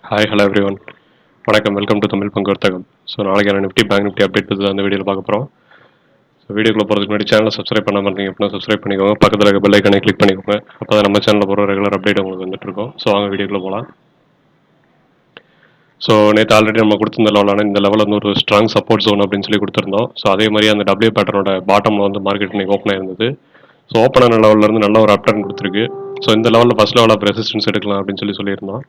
Hello every one. வணக்கம், welcome to Tamil பங்கு வர்த்தகம். ஸோ நாளைக்கான நிஃப்டி பேங்க் நிஃப்டி அப்டேட் பற்றி அந்த வீடியோவில் பார்க்க போகிறோம். ஸோ வீடியோக்குள்ள போகிறதுக்கு முன்னாடி சேனலை சப்ஸ்கிரைப் பண்ணாமல் இருந்தீங்க அப்படின்னா சப்ஸ்கிரைப் பண்ணிக்கோங்க. பக்கத்தில் இருக்க பெல் ஐக்கானை கிளிக் பண்ணிக்கோங்க. அப்போ தான் நம்ம சேனலில் போகிற ரெகுலர் அப்டேட் உங்களுக்கு வந்துட்டு இருக்கும். ஸோ வாங்க வீடியோக்குள்ள போகலாம். ஸோ நேற்று ஆல்ரெடி நம்ம கொடுத்திருந்த லெவலான இந்த லெவலில் வந்து ஒரு ஸ்ட்ராங் சப்போர்ட் ஜோன் அப்படின்னு சொல்லி கொடுத்துருந்தோம். ஸோ அதே மாதிரி அந்த டபிள்யூ பேட்டர்னோட பாட்டமில் வந்து மார்க்கெட் இன்னைக்கு ஓப்பன் ஆயிருந்தது. ஸோ ஓப்பன் ஆன லெவலில் இருந்து நல்ல ஒரு அப்டர்ன் கொடுத்துருக்கு. ஸோ இந்த லெவலில் ஃபர்ஸ்ட் லெவல் ஆஃப் ரெசிஸ்டன்ஸ் எடுக்கலாம் அப்படின்னு சொல்லியிருந்தோம்.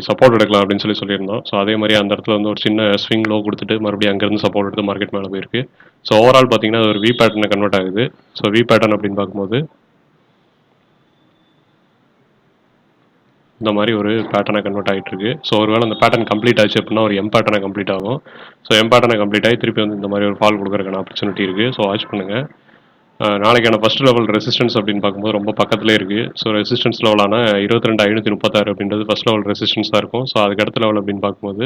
சப்போர்ட் எடுக்கலாம் அப்படின்னு சொல்லியிருந்தோம். ஸோ அதே மாதிரி அந்த இடத்துல வந்து ஒரு சின்ன ஸ்விங் லோ கொடுத்துட்டு மறுபடியும் அங்கேருந்து சப்போர்ட் எடுத்து மார்க்கெட் மேலே போயிருக்கு. ஸோ ஓவரால் பார்த்தீங்கன்னா அது ஒரு வி பேட்டர்னை கன்வெர்ட் ஆகுது. ஸோ வி பேட்டர்ன் அப்படின்னு பார்க்கும்போது இந்த மாதிரி ஒரு பேட்டர்னை கன்வெர்ட் ஆகிட்டு இருக்கு. ஸோ ஒருவேளை அந்த பேட்டர்ன் கம்ப்ளீட் ஆச்சு அப்படின்னா ஒரு எம் பேட்டர்னை கம்ப்ளீட் ஆகும். ஸோ எம் பேட்டர்னை கம்ப்ளீட் ஆகி திருப்பி வந்து இந்த மாதிரி ஒரு ஃபால் கொடுக்குறதுக்கான ஆப்பர்ச்சுனிட்டி இருக்குது. ஸோ வாட்ச் பண்ணுங்கள். நாளைக்கான ஃபர்ஸ்ட் லெவல் ரெசிஸ்டன்ஸ் அப்படின்னு பார்க்கும்போது ரொம்ப பக்கத்துலேயே இருக்குது. ஸோ ரெசிஸ்டன்ஸ் லெவலான 22,536 அப்படின்றது ஃபர்ஸ்ட் லெவல் ரெசிஸ்டன்ஸாக இருக்கும். ஸோ அதுக்கு அடுத்த லெவல் அப்படின்னு பார்க்கும்போது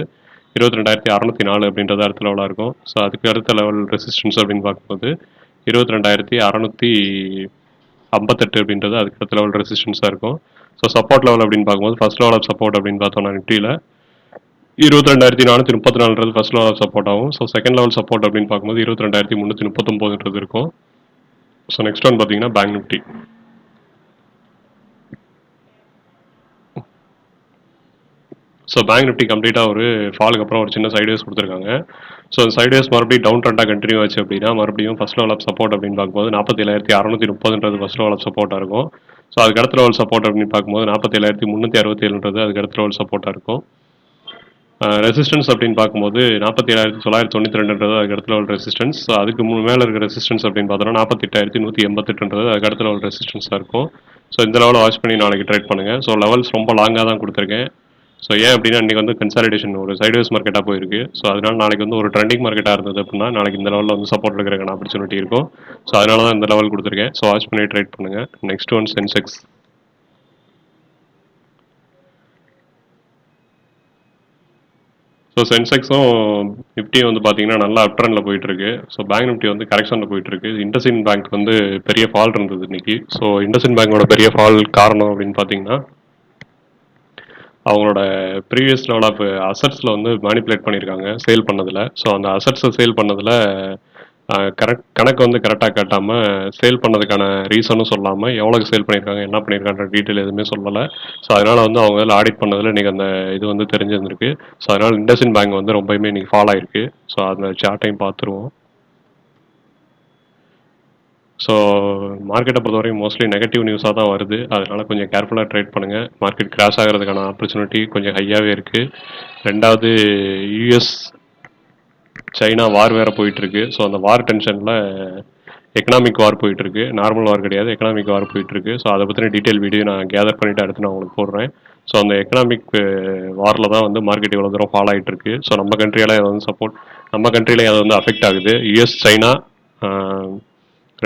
22,604 அப்படின்றது அடுத்த லெவலாக இருக்கும். ஸோ அதுக்கு அடுத்த லெவல் ரெசிஸ்டன்ஸ் அப்படின்னு பார்க்கும்போது 22,658 அப்படின்றது அதுக்கு அடுத்த லெவல் ரெசிஸ்டன்ஸாக இருக்கும். ஸோ சப்போர்ட் லெவல் அப்படின்னு பார்க்கும்போது ஃபர்ஸ்ட் லெவல் ஆஃப் சப்போர்ட் அப்படின்னு பார்த்தோம்னா நிஃப்டியில் 22,434 ஃபர்ஸ்ட் லெவல் ஆஃப் சப்போர்ட் ஆகும். ஸோ செகண்ட் லெவல் சப்போர்ட் அப்படின்னு பார்க்கும்போது 22,339 இருக்கும். ஸோ நெக்ஸ்ட் ஒன் பார்த்தீங்கன்னா bank Nifty. So bank Nifty கம்ப்ளீட்டாக ஒரு ஃபாலுக்கு அப்புறம் ஒரு சின்ன சைட்வேஸ் கொடுத்துருக்காங்க. ஸோ அந்த சைட்வேஸ் மறுபடியும் டவுன் ட்ரெண்டாக கண்டினியூ ஆச்சு அப்படின்னா மறுபடியும் ஃபர்ஸ்ட் லெவல் ஆஃப் சப்போர்ட் அப்படின்னு பார்க்கும்போது 47,630 ஃபர்ஸ்ட் லெவல் ஆஃப் சப்போர்ட்டாக இருக்கும். ஸோ அதுக்கு அடுத்த லெவல் சப்போர்ட் அப்படின்னு பார்க்கும்போது 47,367 அதுக்கு அடுத்த லெவல் சப்போர்ட்டாக இருக்கும். ரெசிஸ்டன்ஸ் அப்படின்னு பார்க்கும்போது 47,992 அதுக்கு அடுத்த லெவல் ரெசிஸ்டன்ஸ். ஸோ அதுக்கு மேலே இருக்க ரெசிஸ்டன்ஸ் அப்படின்னு பார்த்தோம்னா 48,188 அதுக்கு அடுத்த லெவல் ரெசிஸ்டன்ஸாக இருக்கும். ஸோ இந்த லெவலில் வாட்ச் பண்ணி நாளைக்கு ட்ரேட் பண்ணுங்கள். ஸோ லெவல்ஸ் ரொம்ப லாங்காக தான் கொடுத்துருக்கேன். ஸோ ஏன் அப்படின்னா இன்றைக்கி வந்து கன்சாலிடேஷன் ஒரு சைட்வேஸ் மார்க்கெட்டாக போயிருக்கு. ஸோ அதனால் நாளைக்கு வந்து ஒரு ட்ரெண்டிங் மார்க்கெட்டாக இருந்தது அப்படின்னா நாளைக்கு இந்த லெவலில் வந்து சப்போர்ட் எடுக்கிறதுக்கான ஆப்பர்ச்சுனிட்டி இருக்கும். ஸோ அதனால தான் இந்த லெவல் கொடுத்துருக்கேன். ஸோ வாட்ச் பண்ணி ட்ரேட் பண்ணுங்கள். Next one Sensex. ஸோ சென்செக்ஸும் நிஃப்டியும் வந்து பார்த்தீங்கன்னா நல்லா அப்ட்ரெண்டில் போயிட்டுருக்கு. ஸோ பேங்க் நிஃப்டி வந்து கரெக்ஷனில் போயிட்டுருக்கு. இண்டஸ்இன் பேங்க் வந்து பெரிய ஃபால் இருந்தது இன்னைக்கு. ஸோ இண்டஸ்இன் பேங்கோட பெரிய ஃபால் காரணம் அப்படின்னு பார்த்தீங்கன்னா அவங்களோட ப்ரீவியஸ் லெவல் ஆஃப் அசட்ஸில் வந்து மேனிப்புலேட் பண்ணியிருக்காங்க சேல் பண்ணதில். ஸோ அந்த அசட்ஸை சேல் பண்ணதில் கணக்கு வந்து கரெக்டாக காட்டாமல் சேல் பண்ணதுக்கான ரீசனும் சொல்லாமல் எவ்வளோக்கு சேல் பண்ணியிருக்காங்க என்ன பண்ணியிருக்காங்க டீட்டெயில் எதுவுமே சொல்லலை. ஸோ அதனால் வந்து அவங்க இதில் ஆடிட் பண்ணதில் இன்றைக்கி அந்த இது வந்து தெரிஞ்சிருந்திருக்கு. ஸோ அதனால் இண்டஸ்இன் பேங்க் வந்து ரொம்பவுமே இன்றைக்கி ஃபால் ஆயிருக்கு. ஸோ அந்த சார்ட்டையும் பார்த்துருவோம். ஸோ மார்க்கெட்டை பொறுத்தவரைக்கும் மோஸ்ட்லி நெகட்டிவ் நியூஸாக தான் வருது. அதனால் கொஞ்சம் கேர்ஃபுல்லாக ட்ரேட் பண்ணுங்கள். மார்க்கெட் கிராஷ் ஆகிறதுக்கான ஆப்பர்ச்சுனிட்டி கொஞ்சம் ஹையாகவே இருக்குது. ரெண்டாவது யூஎஸ் சைனா வார் வேறு போயிட்டுருக்கு. ஸோ அந்த வார் டென்ஷனில் எக்கனாமிக் வார் போயிட்டுருக்கு. நார்மல் வார் கிடையாது, எக்கனாமிக் வார் போயிட்டுருக்கு. ஸோ அதை பற்றின டீட்டெயில் வீடியோ நான் கேதர் பண்ணிவிட்டு அடுத்து நான் உங்களுக்கு போடுறேன். ஸோ அந்த எக்கனாமிக் வாரில் தான் வந்து மார்க்கெட் இவ்வளோ தூரம் ஃபால் ஆகிட்டுருக்கு. ஸோ நம்ம கண்ட்ரியில் அதை வந்து நம்ம கண்ட்ரியில் அதை வந்து அஃபெக்ட் ஆகுது. யூஎஸ் சைனா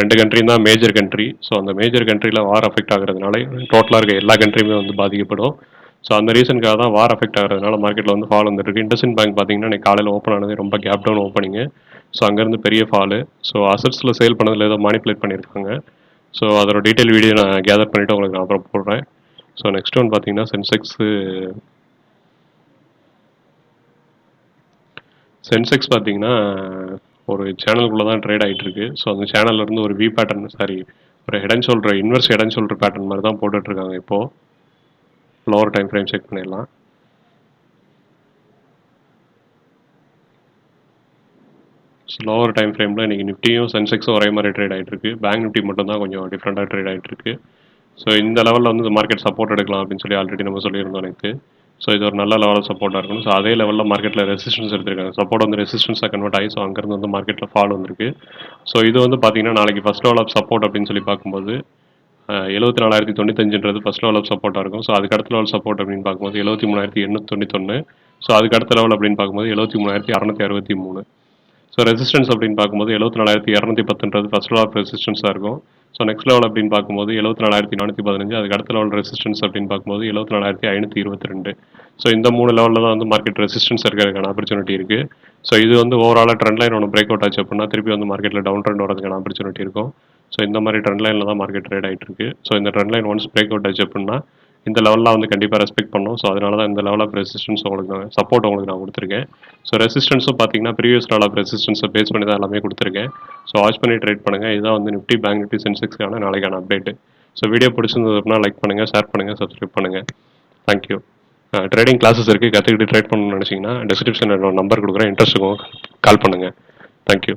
ரெண்டு கண்ட்ரியும் தான் மேஜர் கண்ட்ரி. ஸோ அந்த மேஜர் கண்ட்ரியில் வார் அஃபெக்ட் ஆகுறதுனால டோட்டலாக இருக்க எல்லா கண்ட்ரியுமே வந்து பாதிக்கப்படும். ஸோ அந்த ரீசனுக்காக தான் வார் அஃபெக்ட் ஆகிறதுனால மார்க்கெட்டில் வந்து ஃபால் வந்துருக்கு. இண்டஸ்இன் பேங்க் பார்த்தீங்கன்னா இன்னைக்கு காலையில் ஓப்பன் ஆனது ரொம்ப கேப் டவுன் ஓப்பனிங்கு. ஸோ அங்கேருந்து பெரிய ஃபாலு. ஸோ அசட்ஸில் சேல் பண்ணதில் ஏதோ மேனிப்புலேட் பண்ணியிருக்காங்க. ஸோ அதோட டீட்டெயில் வீடியோ நான் கேதர் பண்ணிவிட்டு உங்களுக்கு நான் அப்புறம் போடுறேன். ஸோ நெக்ஸ்ட் ஒன் பார்த்தீங்கன்னா சென்செக்ஸ் பார்த்தீங்கன்னா ஒரு சேனலுக்குள்ளே தான் ட்ரேட் ஆகிட்டு இருக்கு. ஸோ அந்த சேனல்லேருந்து ஒரு வி பேட்டர்ன் ஒரு head and shoulder inverse head and shoulder pattern மாதிரி தான் போட்டுட்ருக்காங்க. இப்போது லோவர் டைம் ஃப்ரேம் செக் பண்ணிடலாம். லோவர் டைம் ஃப்ரேமில் இன்றைக்கி நிஃப்டியும் சென்செக்ஸும் ஒரே மாதிரி ட்ரேட் ஆகிட்டு இருக்கு. பேங்க் நிஃப்டி மட்டும் தான் கொஞ்சம் டிஃப்ரெண்ட்டாக ட்ரேட் ஆகிட்டு இருக்கு. ஸோ இந்த லெவலில் வந்து மார்க்கெட் சப்போர்ட் எடுக்கலாம் அப்படின்னு சொல்லி ஆல்ரெடி நம்ம சொல்லியிருந்தோம் எனக்கு. ஸோ இது ஒரு நல்ல லெவலில் சப்போர்ட்டாக இருக்கணும். ஸோ அதே லெவலில் மார்க்கெட்டில் ரெசிஸ்டன்ஸ் எடுத்திருக்காங்க. சப்போர்ட் வந்து ரெசிஸ்டன்ஸாக கன்வெர்ட் ஆகி ஸோ அங்கேருந்து வந்து மார்க்கெட்டில் ஃபால் வந்திருக்கு. ஸோ இது வந்து பார்த்தீங்கன்னா நாளைக்கு ஃபர்ஸ்ட் லெவல் ஆஃப் சப்போர்ட் அப்படின்னு சொல்லி பார்க்கும்போது 74,095 ஃபர்ஸ்ட் லெவல் ஆஃப் சப்போர்ட்டாக இருக்கும். ஸோ அதுக்கு அடுத்த லெவல் சப்போர்ட் அப்படின்னு பார்க்கும்போது 73,891. ஸோ அதுக்கு அடுத்த லெவல் அப்படின்னு பார்க்கும்போது 73,663. ஸோ ரெசிஸ்டன்ஸ் அப்படின்னு பார்க்கும்போது 74,210 ஃபர்ஸ்ட் லெவல் ஆஃப் ரெசிஸ்டன்ஸாக இருக்கும். ஸோ நெக்ஸ்ட் லெவல் அப்படின்னு பார்க்கும்போது 74,415. அதுக்கு அடுத்த லெவல் ரெசிஸ்டன்ஸ் அப்படின்னு பார்க்கும்போது 74,522. ஸோ இந்த 3 லெவலில் தான் வந்து மார்க்கெட் ரெசிஸ்டன்ஸ் இருக்கிறதுக்கான ஆப்பர்ச்சுனிட்டி இருக்குது. ஸோ இது வந்து ஓவராலாக ட்ரெண்ட் லைன் ஒன்று பிரேக் அவுட் ஆச்சு அப்படின்னா திருப்பி வந்து மார்க்கெட்டில் டவுன் ட்ரெண்ட் வரதுக்கான ஆப்பர்ச்சுனிட்டி இருக்கும். ஸோ இந்த மாதிரி ட்ரெண்ட் லைனில் தான் மார்க்கெட் ட்ரேட் ஆகிட்டு இருக்கு. ஸோ இந்த trend line once break out ஆச்சு அப்படின்னா இந்த லெவல்லாம் வந்து கண்டிப்பாக ரெஸ்பெக்ட் பண்ணணும். ஸோ அதனால தான் இந்த லெவல் ஆஃப் ரெசிஸ்டன்ஸ் உங்களுக்கு நான் சப்போர்ட் உங்களுக்கு நான் கொடுத்துருக்கேன். ஸோ ரெசிஸ்டன்ஸும் பார்த்தீங்கன்னா ப்ரீவியஸ் லெவல் ஆஃப் ரெசிஸ்டன்ஸை பேஸ் பண்ணி தான் எல்லாமே கொடுத்துருக்கேன். ஸோ வாட்ச் பண்ணி ட்ரேட் பண்ணுங்கள். இதுதான் வந்து நிஃப்டி, பேங்க் நிஃப்டி, சென்செக்ஸ்க்கான நாளைக்கான அப்டேட். ஸோ வீடியோ பிடிச்சிருந்தது அப்படின்னா லைக் பண்ணுங்கள், ஷேர் பண்ணுங்கள், சப்ஸ்கிரைப் பண்ணுங்கள். தேங்க்யூ. ட்ரேடிங் கிளாஸஸ் இருக்குது, கற்றுக்கிட்டு ட்ரேட் பண்ணணும்னு நினச்சிங்கன்னா டிஸ்கிரிப்ஷனில் நம்பர் கொடுக்குறேன், இன்ட்ரெஸ்ட் இருக்கும், கால் பண்ணுங்கள். தேங்க்யூ.